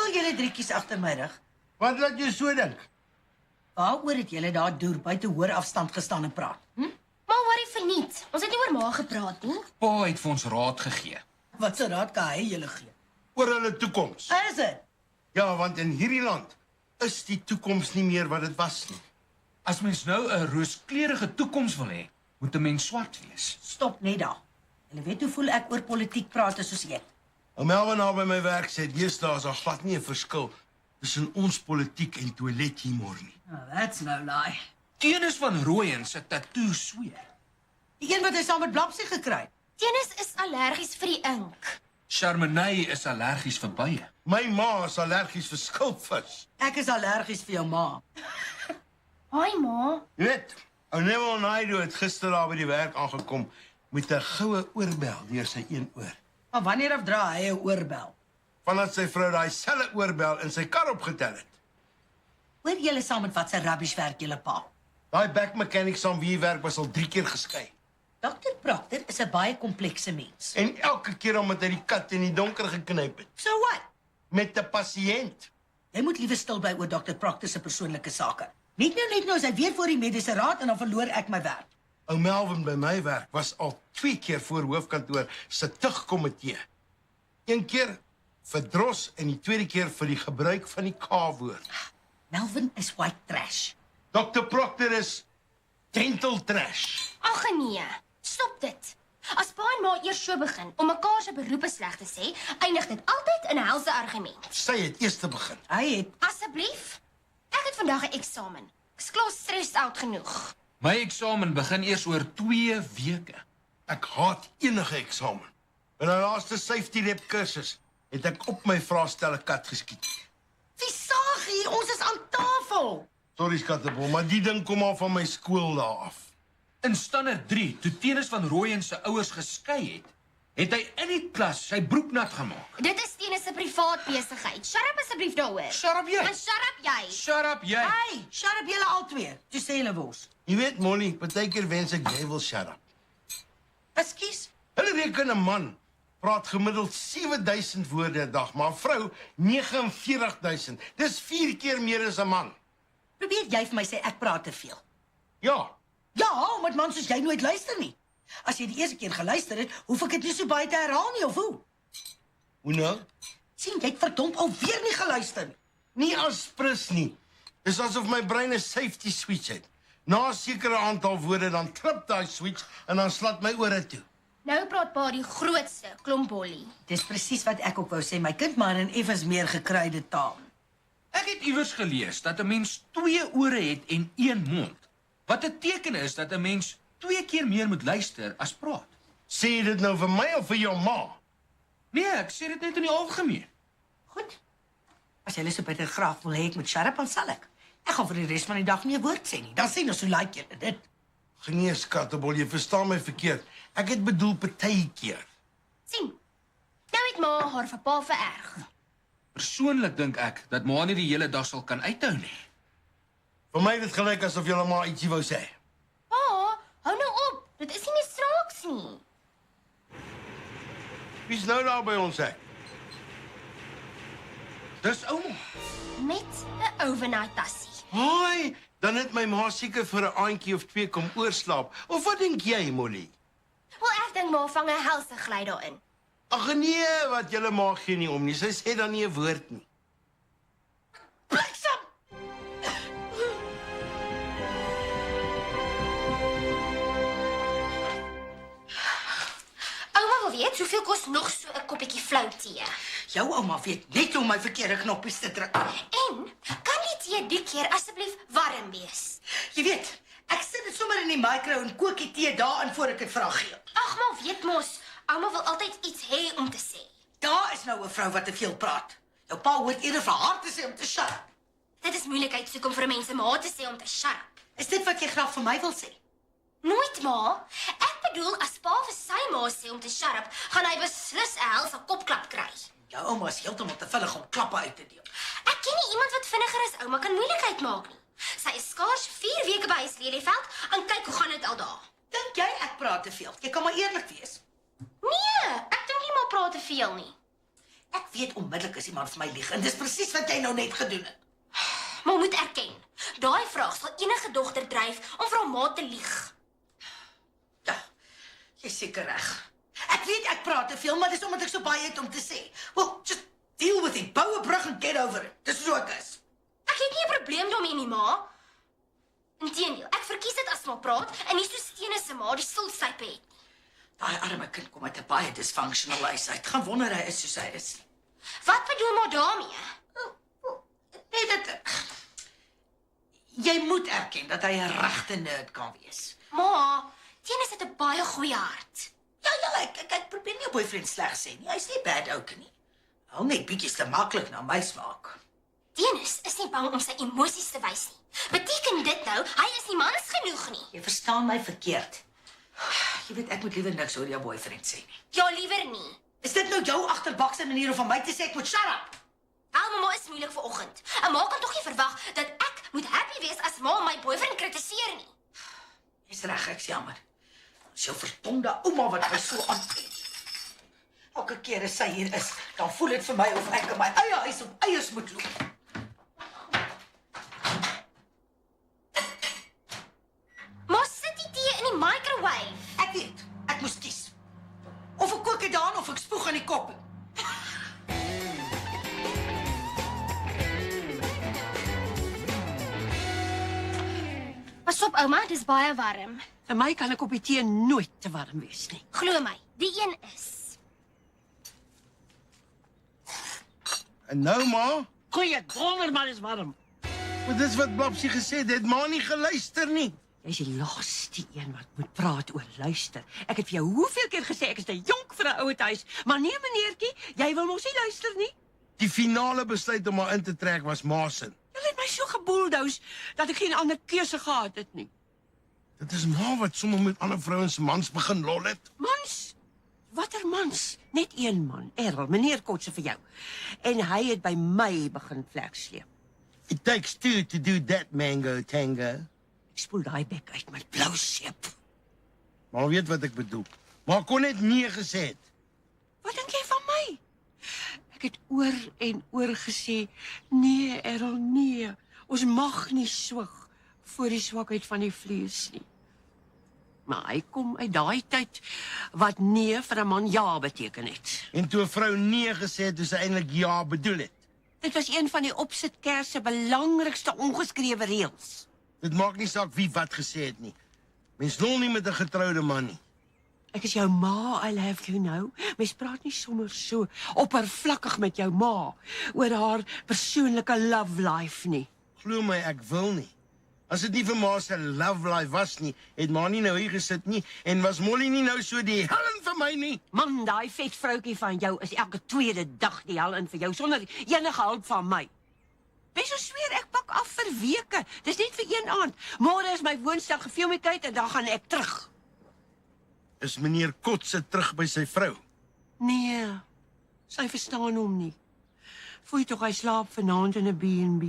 speel julle driekies agter my rug? Wat laat jy so dink? Waaroor het julle daar deur buite hoër afstand gestaan en praat? Maar worry verniet. Ons het nie oor ma gepraat nie. Pa het vir ons raad gegee. Wat se raad kan hy julle gee? Oor hulle toekoms. Is dit? Ja, want in hierdie land is die toekoms nie meer wat dit was nie. As mens nou 'n rooskleurige toekoms wil hê, moet 'n mens swart wees. Stop net daar. Julle weet hoe voel ek oor politiek praat soos ek. Melvin daar by my werk sê, deesdae is daar glad nie 'n verskil tussen ons politiek en toilethumor nie. Oh, that's no lie. Tenis van Rooyen se tattoo sweer. Die een wat hy saam met Blapsie gekry het. Tenis is allergies vir die ink. Charmenay is allergies vir bye. My ma is allergies vir skilpvis. Ek is allergies vir jou ma. Haai ma. Jy weet, ou Neville Naidu het gister daar by die werk aangekom met 'n goue oorbel deur sy een oor. Maar wanneer af dra hy 'n oorbel? Vandat sy vrou daai selfe oorbel in sy kar opgetel het. Hoor julle saam met wat se rubbish werk julle pa? Daai back mechanic saam wie hy werk was al 3 keer geskei. Dr. Proctor is 'n baie komplekse mens. En elke keer omdat hy die kat in die donker geknyp het. So what? Met 'n pasiënt. Jy moet liewer stil bly oor Dr. Proctor se persoonlike sake. Net nou is hy weer voor die mediese raad en dan verloor ek my werk. Ou Melvin by my werk was al 2 keer voor hoofkantoor se tugkomitee. Een keer vir dros en die tweede keer vir die gebruik van die K-woord. Melvin is white trash. Dr. Proctor is dental trash. Ag nee, stop dit. As pa en ma eers so begin om mekaar se beroepe sleg te sê, eindig dit altyd in 'n helse argument. Sy het eers te begin. Hy het Asseblief. Ek het vandag 'n eksamen. Ek's klaar stressed out genoeg. My eksamen begin eers oor 2 weke. Ek haat enige eksamen. In die laaste safety lab kursus het ek op my vraestelle kat geskiet. Visagie, ons is aan tafel. Sorry skattebol, maar die ding kom al van my skool daar af. In standaard 3, toe Tenis van Rooyen se ouers geskei het hy in die klas sy broek nat gemaak. Dit is Tenis se privaat besigheid. Shut up asseblief daaroor. Shut up jy. En shut up jy. Shut up jy. Hey, shut up julle albei. Toe sê julle wos. Jy weet Molly, partykeer wens ek jy wil shut up. Ekskuus. Hulle reken 'n man praat gemiddeld 7000 woorde 'n dag, maar 'n vrou 49000. Dis 4 keer meer as 'n man. Probeer jy vir my sê ek praat te veel? Ja, Ja, omdat man soos jy nooit luister nie. As jy die eerste keer geluister het, hoef ek dit nie so baie te herhaal nie, of hoe? hoe nou? Sien, jy het verdomp alweer nie geluister nie. Nie as prins nie. Dis asof my brein 'n safety switch het. Na 'n sekere aantal woorde dan trip daai switch en dan slat my ore toe. Nou praat pa die grootste klombollie. Dis presies wat ek ook wou sê, my kind maar in effens meer gekruide taal. Ek het iewers gelees dat 'n mens 2 ore het en 1 mond. Wat 'n teken is dat 'n mens 2 keer meer moet luister as praat. Sê jy dit nou vir my of vir jou ma? Nee, ek sê dit net in die algemeen. Goed. As jy so baie graag wil hê ek moet shut up, dan sal ek. Ek gaan vir die res van die dag nie 'n woord sê nie. Dan sê nou so like julle dit. Genees skattebol, jy verstaan my verkeerd. Ek het bedoel partykeer. Sien. Nou het ma haar vir pa vererg. Persoonlik dink ek dat ma nie die hele dag sal kan uithou nie. Vir my het dit gelyk asof julle maar ietsie wou sê. Pa, hou nou op. Dit is nie meer snaaks nie. Wie's nou daar by ons ek? Dis ouma. Met 'n overnight tassie. Haai, dan het my ma seker vir 'n aandjie of 2 kom oorslaap. Of wat dink jy, Molly? Wel, ek dink ma vang 'n helse gly daarin. Ag nee, wat julle ma gee nie om nie. Sy sê dan nie 'n woord nie. Bliksem! Ouma wil weet hoeveel kos nog so 'n koppietjie flou tee. Jou ouma weet net hoe om my verkeerde knoppies te druk. En kan die tee die keer asseblief warm wees? Jy weet, ek sit dit sommer in die micro en kook die tee daarin voor ek dit vir haar gee. Ag, maar weet mos, ouma wil altyd iets hê om te sê. Daar is nou 'n vrou wat te veel praat. Jou pa hoort eerder vir haar te sê om te shut up. Dit is moeilikheid soek om vir mense ma te sê om te shut up. Is dit wat jy graag vir my wil sê? Nooit ma. Ek bedoel as pa vir sy ma sê om te shut up, gaan hy beslis 'n helse kopklap kry. Jou ouma is heeltemal te vinnig om klappe uit te deel. Ek ken nie iemand wat vinniger as ouma kan moeilikheid maak nie. Sy is skaars 4 weke by huis Lelieveld en kyk hoe gaan dit al daar. Dink jy ek praat te veel? Jy kan maar eerlik wees. Nee, ek dink nie maar praat te veel nie. Ek weet onmiddellik as iemand vir my lieg en dis presies wat jy nou net gedoen het. Maar moet erken, daai vraag sal enige dogter dryf om vir haar ma te lieg. Ja, jy's seker reg. Ek weet ek praat te veel, maar dis omdat ek so baie het om te sê. Well, just deal with it. Bou 'n brug en get over it. Dis so ek is. Ek het nie 'n probleem daarmee nie, ma. Inteendeel, ek verkies dit as ma praat en nie so Stene se ma die stilstype het. Daai arme kind kom uit 'n baie dysfunctional huis uit. Gaan wonder hy is soos hy is. Wat bedoel ma daarmee? Nee, dit... Jy moet erken dat hy 'n regte nerd kan wees. Ma, Tenis het 'n baie goeie hart. Ja, ek probeer nie 'n boyfriend sleg sê nie. Hy's nie bad ook nie. Hou net bietjies te maklik na my smaak. Tenis is nie bang om sy emosies te wys nie. Beteken dit nou, hy is nie mans genoeg nie? Jy verstaan my verkeerd. Jy weet, ek moet liewer niks oor jou boyfriend sê nie. Ja, liewer nie. Is dit nou jou agterbakse manier om van my te sê ek moet shut up? Mamma is moeilik vir oggend. En ma kan tog nie verwag dat ek moet happy wees as ma my boyfriend kritiseer nie. Jy's reg, ek's jammer. Dis jou verdomde ouma wat my so aantrek. Elke keer as sy hier is, dan voel dit vir my of ek in my eie huis op eiers moet loop. Ma sit die tee in die microwave. Ek weet, ek moes kies. Of ek kook dit daan of ek spoeg in die kop. Pas op ouma, dis baie warm. Vir my kan 'n koppie tee nooit te warm wees nie. Glo my, die een is. En nou, ma? Goeie donder, maar is warm. Maar dis wat Blapsie gesê het, ma nie geluister nie. Jy's die laaste een wat moet praat oor luister. Ek het vir jou hoeveel keer gesê ek is te jonk vir 'n ouer huis, maar nee meneertjie, jy wil mos nie luister nie. Die finale besluit om haar in te trek was ma se. Jy het my so geboeldous dat ek geen ander keuse gehad het nie. Dit is ma wat sommer met ander vrouens se mans begin lol het. Mans? Watter mans? Net een man, Errol, meneer Kotse vir jou. En hy het by my begin vlek sleep. It takes two to do that, Mango Tango. Ek spoel daai bek uit met blou seep. Maar weet wat ek bedoel. Maar kon net nee gesê het. Wat dink jy van my? Ek het oor en oor gesê, nee, Errol, nee. Ons mag nie swig voor die swakheid van die vlees nie. Maar hy kom uit daai tyd wat nee vir 'n man ja beteken het. En toe 'n vrou nee gesê het, dis eintlik ja bedoel het. Dit was een van die opsitkers se belangrikste ongeskrewe reëls. Dit maak nie saak wie wat gesê het nie. Mens lol nie met 'n getroude man nie. Ek is jou ma, I love you nou. Mens praat nie sommer so oppervlakkig met jou ma oor haar persoonlike love life nie. Glo my, ek wil nie. As dit nie vir ma se love life was nie, het ma nie nou hier gesit nie en was Molly nie nou so die hel vir my nie. Man, daai vet vroutjie van jou is elke tweede dag die hel in vir jou sonder enige hulp van my. Wees so sweer, ek pak af vir weke. Dis net vir een aand. Môre is my woonstel gefilmikeer en dan gaan ek terug. Is meneer Kotse terug by sy vrou? Nee, sy verstaan hom nie. Voel tog hy slaap vanaand in 'n B&B.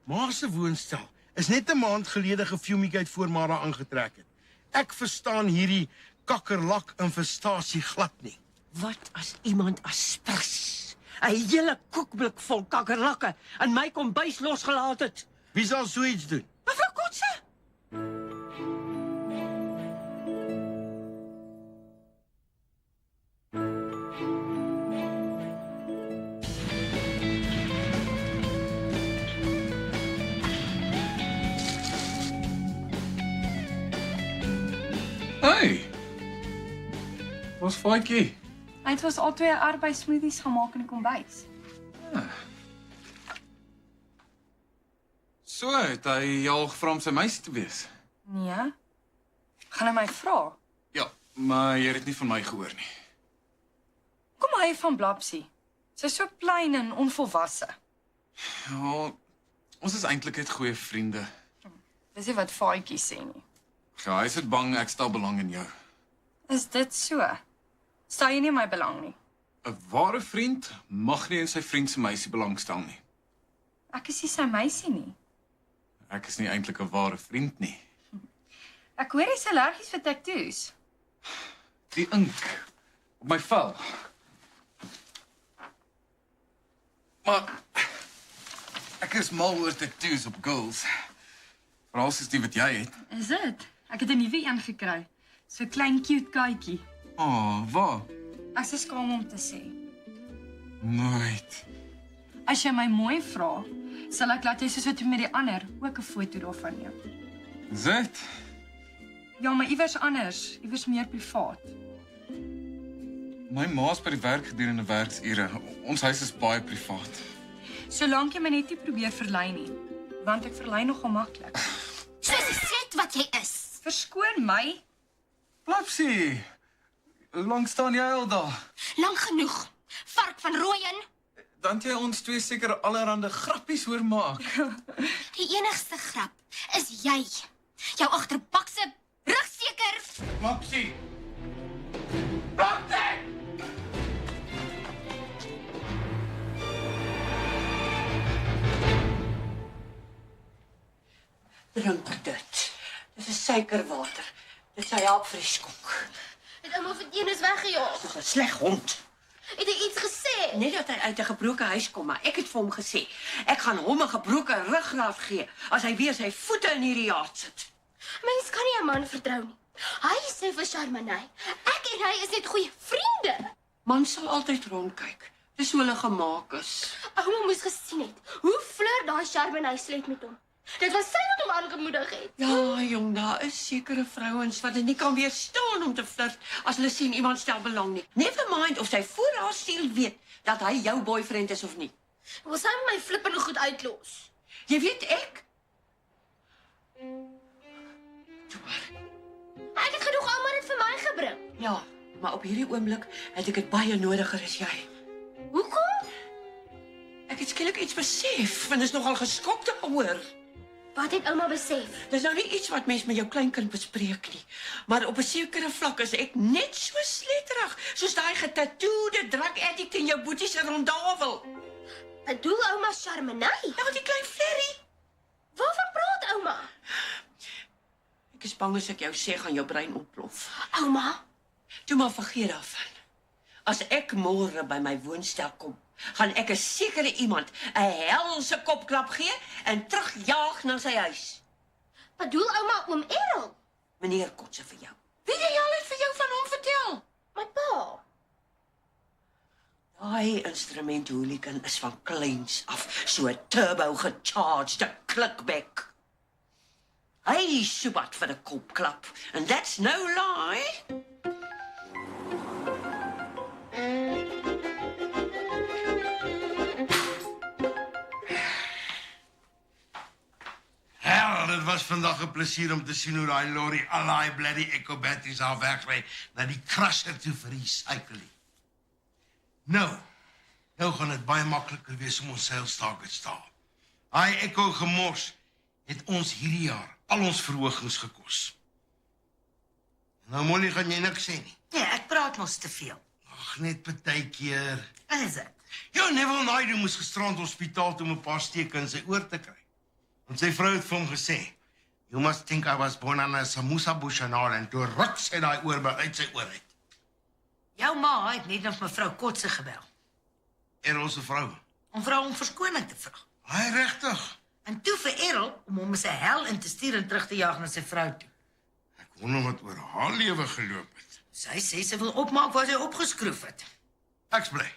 Ma se woonstel is net 'n maand gelede gefilmikeer voor maar daar aangetrek het. Ek verstaan hierdie kakkerlak infestasie glad nie. Wat as iemand aspres 'n hele koekblik vol kakkerlakke in my kombuis losgelaat het? Wie sal so iets doen? Mevrou Kotse! Hey. Wat faatjie? Hy het ons al 2 arbeidssmoothies gemaak in die kombuis. So het hy jou al gevra om sy meisie te wees. Nee. Gaan hy my vra? Ja, maar jy het nie van my gehoor nie. Kom hy van Blapsie? Sy's so klein en onvolwasse. Ja, ons is eintlik net goeie vriende. Dis nie wat Faatjie sê nie. Ja, hy is dit bang ek stel belang in jou. Is dit so? Stel jy nie my belang nie? 'n Ware vriend mag nie in sy vriend se meisie belangstel nie. Ek is nie sy meisie nie. Ek is nie eintlik 'n ware vriend nie. Ek hoor jy's allergies vir tattoos. Die ink op my vel. Maar ek is mal oor tattoos op girls. Veral soos die wat jy het. Is dit? Ek het 'n nuwe een gekry. So 'n klein cute katjie. Waar? Ek is skaam om te sê. Nooit. As jy my mooi vra, sal ek laat jy soos wat jy met die ander ook 'n foto daarvan neem. Is dit? Ja, maar iewers anders, iewers meer privaat. My ma's by die werk gedurende werksure. Ons huis is baie privaat. Solank jy my net nie probeer verlei nie, want ek verlei nogal maklik. Soos die slet wat jy is. Verskoon my. Blapsie, hoe lank staan jy al daar? Lank genoeg. Vark van Rooyen. Dan jy ons twee seker allerhande grappies hoor maak. Die enigste grap is jy. Jou agterbakse rugseker. Flapsie! Drink dit. Dis 'n suikerwater. Dit sal help vir die skok. Het ouma vir Dennis weggejaag. Dis 'n sleg hond. Het hy iets gesê? Net dat hy uit 'n gebroke huis kom, maar ek het vir hom gesê, ek gaan hom 'n gebroke ruggraat gee as hy weer sy voete in hierdie yard sit. Mens kan nie 'n man vertrou nie. Hy sê vir Charmaine, ek en hy is net goeie vriende. Man sal altyd rondkyk. Dis hoe hulle gemaak is. Ouma moes gesien het hoe flirt daai Charmaine slet met hom. Dit was sy wat hom aangemoedig het. Ja, jong, daar is sekere vrouens wat dit nie kan weerstaan om te flirt as hulle sien iemand stel belang nie. Never mind of sy voor haar siel weet dat hy jou boyfriend is of nie. Wil sy my flippende goed uitlos? Jy weet ek? Ek het genoeg ouma dit vir my gebring. Ja, maar op hierdie oomblik het ek dit baie nodiger as jy. Hoekom? Ek het skielik iets besef en is nogal geskok te hoor. Wat het ouma besef? Dis nou nie iets wat mens met jou kleinkind bespreek nie, maar op 'n sekere vlak is ek net so sletterig soos daai getatoeëerde drug addict in jou boetie se rondavel. Bedoel ouma Charmaine? Ja, die klein flerrie. Waarvan praat ouma? Ek is bang as ek jou sê gaan jou brein ontplof. Ouma, Toe maar vergeet daarvan. As ek môre by my woonstel kom, gaan ek 'n sekere iemand 'n helse kopklap gee en terugjaag na sy huis. bedoel ouma oom Errol? Meneer kotse vir jou. Wie die hel het vir jou van hom vertel? My pa. Daai instrument hooligan is van kleins af so 'n turbo gecharged klikbek. Hy soebat vir 'n kopklap, and that's no lie. Hel, dit was vandag 'n plesier om te sien hoe daai lorry al daai bloody Echo batteries al wegry na die crusher toe vir recycling. Nou gaan dit baie makliker wees om ons sales targets te haal. Daai Echo gemors het ons hierdie jaar al ons verhogings gekos. Nou Molly, gaan jy niks sê nie. Nee, ek praat mos te veel. Ag, net partykeer. Is dit? Ja, Neville Naidu moes gisterand hospitaal toe om 'n paar steke in sy oor te kry. Want sy vrou het vir hom gesê, "You must think I was born on a samosa bush and all," en toe ruk sy daai oorbel uit sy oor uit. Jou ma het net nog mevrou Kotse gebel. Errol se vrou. Om vir hom verskoning te vra. Hy regtig. En toe vir Errol om hom sy hel in te stuur en terug te jaag na sy vrou toe. Ek wonder wat oor haar lewe geloop het. Sy sê sy wil opmaak waar sy opgeskroef het. Ek's bly.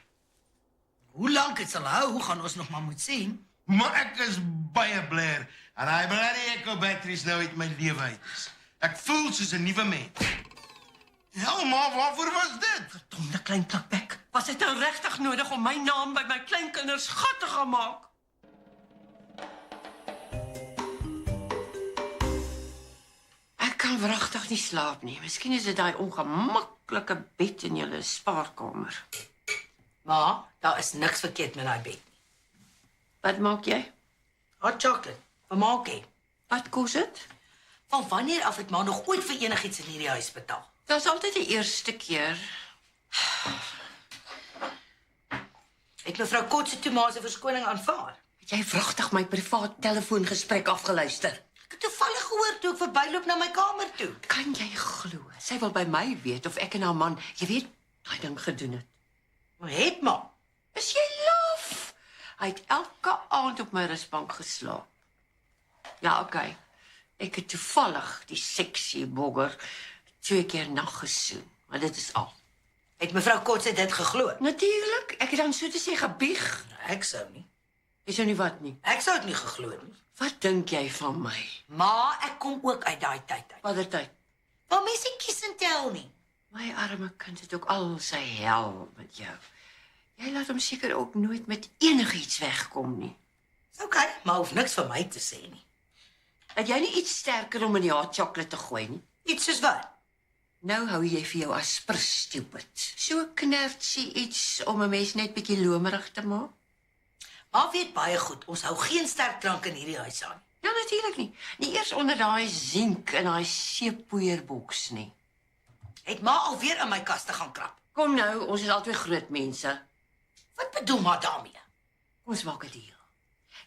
Hoe lank dit sal hou, gaan ons nog maar moet sien. Maar ek is baie bly en hy bloody Echo batteries nou uit my lewe uit is. Ek voel soos 'n nuwe mens. Ja, maar waarvoor was dit? Verdomde klein klikbek. Was dit nou regtig nodig om my naam by my kleinkinders gat te gaan maak? Ek kan wragtig nie slaap nie. Miskien is dit daai ongemaklike bed in julle spaarkamer. Maar daar is niks verkeerd met daai bed. Wat maak jy? Hot chocolate. Vermaak jy? Wat kos dit? Van wanneer af het maar nog ooit vir enigiets in hierdie huis betaal? Dit is altyd die eerste keer. Het mevrou Kotse toe maar sy verskoning aanvaar. Het jy wragtig my privaat telefoongesprek afgeluister? Ek het toevallig gehoor toe ek verbyloop na my kamer toe. Kan jy glo? Sy wil by my weet of ek en haar man, jy weet, daai ding gedoen het. Maar het maar. Is jy laf? Hy het elke aand op my rusbank geslaap. Ja, okay. Ek het toevallig die seksie bogger 2 keer naggesoen, maar dit is al. Het mevrou Kotse dit geglo? Natuurlik, ek het dan so te sê gebieg. Ek sou nie. Jy sou nie wat nie. Ek sou dit nie geglo nie. Wat dink jy van my? Maar ek kom ook uit daai tyd uit. Watter tyd? Maar mense kies en tel nie. My arme kind het ook al sy hel met jou. Jy laat hom seker ook nooit met enigiets wegkom nie. Okay, maar hoef niks van my te sê nie. Het jy nie iets sterker om in die hot chocolate te gooi nie? Iets soos wat? Nou hou jy vir jou aspres stupid. So knertsie iets om 'n mens net bietjie lomerig te maak? Maar weet baie goed, ons hou geen sterk drank in hierdie huis aan. Ja, natuurlik nie. Nie eers onder daai sink in daai seepoeierboks nie. Het ma alweer in my kas te gaan krap. Kom nou, ons is albei groot mense. Wat bedoel ma daarmee? Ons maak 'n deal.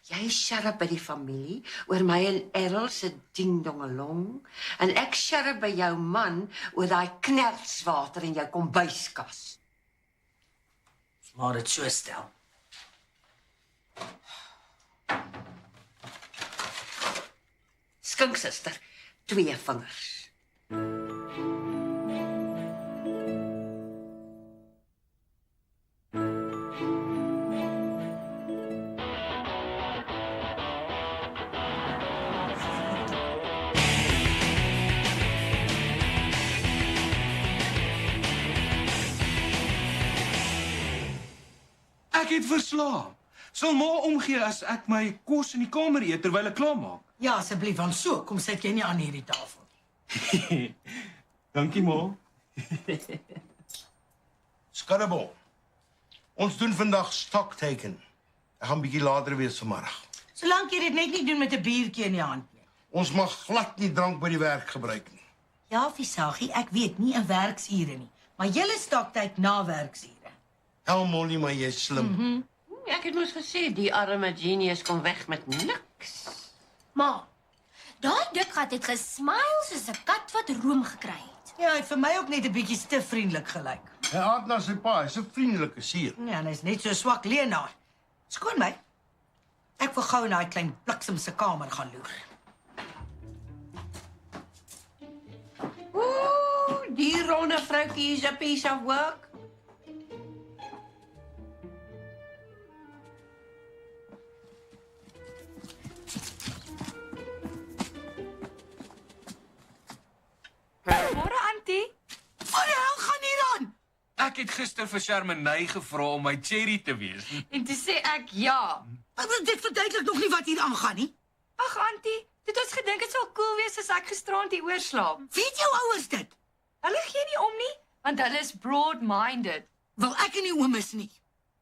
Jy sharp by die familie oor my en Errol se ding-dongelong en ek sharp by jou man oor daai knerswater in jou kombuiskas. Maar dit so stel. Skinksuster, 2 vingers. Ek het verslaap. Sal ma omgee as ek my kos in die kamer eet terwyl ek klaarmaak? Ja, asseblief, want so kom sit jy nie aan hierdie tafel nie. Dankie ma. Skarreboom. Ons doen vandag stockteken. Ek gaan bietjie later wees vanmiddag. Solank jy dit net nie doen met 'n biertjie in die hand nie. Ons mag glad nie drank by die werk gebruik nie. Ja, Visagie, ek weet nie 'n werksure nie, maar julle stoktyd na werksure. Molly, maar jy's slim. Ek het mos gesê die arme genius kom weg met niks. Ma, daai dik gat het gesmile soos 'n kat wat room gekry het. Ja, hy het vir my ook net 'n bietjie te vriendelik gelyk. Hy aard na sy pa, hy's 'n vriendelike sier. Ja, en hy's net so swak leenaar. Skoon my. Ek wil gou in daai klein bliksem se kamer gaan loer. Ooh, die ronde vroukie is a piece of work. Môre, Antie. Wat die hel gaan hier aan? Ek het gister vir Shermanay gevra om my cherry te wees. En toe sê ek ja. Dit verduidelik nog nie wat hier aangaan nie. Ag, Antie, dit ons gedink dit sal cool wees as ek gisterand hier oorslaap. Weet jou ouers dit? Hulle gee nie om nie, want hulle is broad-minded. Wil ek in die oom is nie.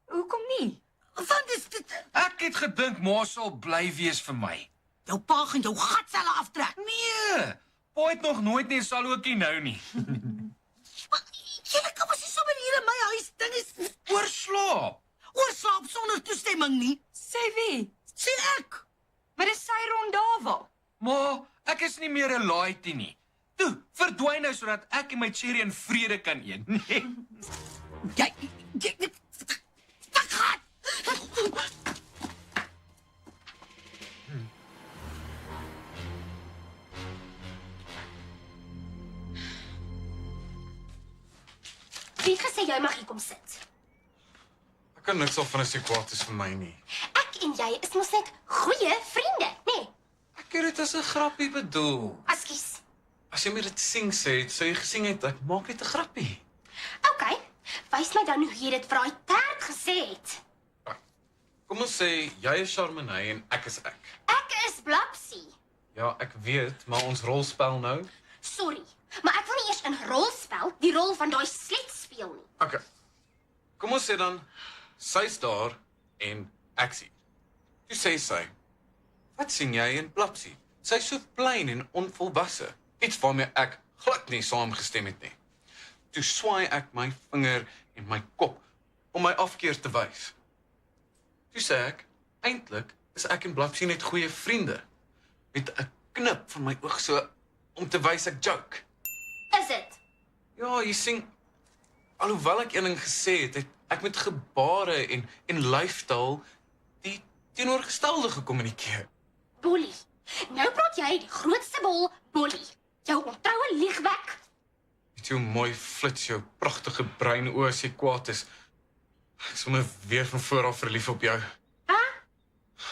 Hoekom nie? Want dis dit. Ek het gedink ma sal bly wees vir my. Jou pa gaan jou gatselle aftrek. Nee, pa het nog nooit nie, sal ook nie nou nie. Julle kom ons nie sommer hier in my huis. Ding is Oorslaap. oorslaap sonder toestemming nie. Sê wie? Sê ek. Maar dis sy rondavel. Ma, ek is nie meer 'n laaitie nie. Toe, verdwyn nou sodat ek en my cherry in vrede kan eet. Nee. Jy Stak gat. Wie het gesê jy mag hier kom sit? Ek kan niks al van 'n kwaad is vir my nie. Ek en jy is mos net goeie vriende, nê? Nee. Ek het dit as 'n grappie bedoel. Askies. As jy my dit sing sê, sou jy gesing het ek maak net 'n grappie. Okay, wys my dan hoe jy dit vir daai perd gesê het. Kom ons sê jy is Shermanay en ek is ek. Ek is Blapsie. Ja, ek weet, maar ons rolspel nou. Sorry, maar ek wil nie eers 'n rolspel, die rol van daai slet speel nie. Okay. Kom ons sê dan sy's daar en ek sien. Toe sê sy, "Wat sien jy in Blapsie?" Sy's so klein en onvolwasse. Iets waarmee ek glad nie saamgestem het nie. Toe swaai ek my vinger en my kop om my afkeer te wys. Toe sê ek, "Eintlik is ek en Blapsie net goeie vriende." Met 'n knip van my oog so om te wys ek joke. Is dit? Ja, jy sien, alhoewel ek een ding gesê het, het ek met gebare en lyfstaal die teenoorgestelde gekommunikeer. Bolly. Nou praat jy die grootste bol, Bolly. Jou ontroue liegwek. Weet jy hoe mooi flits jou pragtige bruin oë as jy kwaad is. Ek is sommer weer van voor af verlief op jou.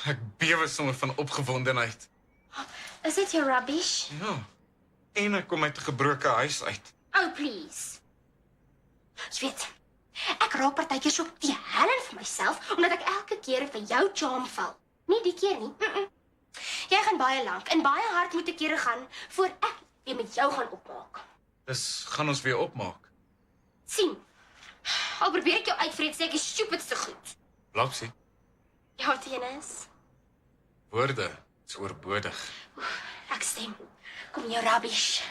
Ek bewe sommer van opgewondenheid. Is dit jou rubbish? Ja. En ek kom uit 'n gebroke huis uit. Oh, please. Jy weet, ek raak partykeer so die hellen vir myself, omdat ek elke keer vir jou charm val. Nie die keer nie. Jy gaan baie lank en baie hard moet kere gaan, voor ek weer met jou gaan opmaak. Dis gaan ons weer opmaak. Sien, al probeer ek jou uitvreet, sê ek is stupidste goed. Blapsie, Jou tenis. woorde is oorbodig. Ek stem. Kom jou rubbish.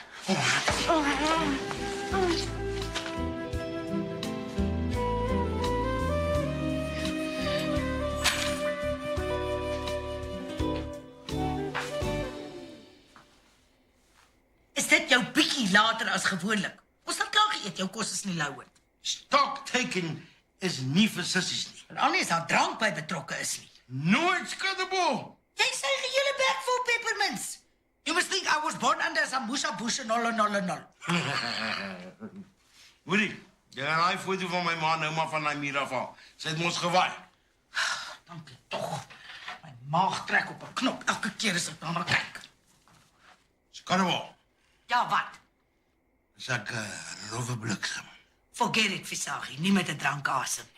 Is dit jou bietjie later as gewoonlik? Ons het klaar geëet, jou kos is nie lou nie. Stock taking is nie vir sissies nie. Veral nie as daar drank by betrokke is nie. Nooit skiddable. Jy sê gehele bek vol peppermints. You must think I was born under some musha bush and all. Hoorie, jy gaan daai foto van my ma nou maar van daai muur af haal. Sy het mos gewaai. Dankie tog. My maag trek op 'n knop elke keer as ek daarna kyk. Skiddable. Ja, wat? Dis ek rowwe bliksem. Forget it, Visagie, nie met 'n drank asem nie.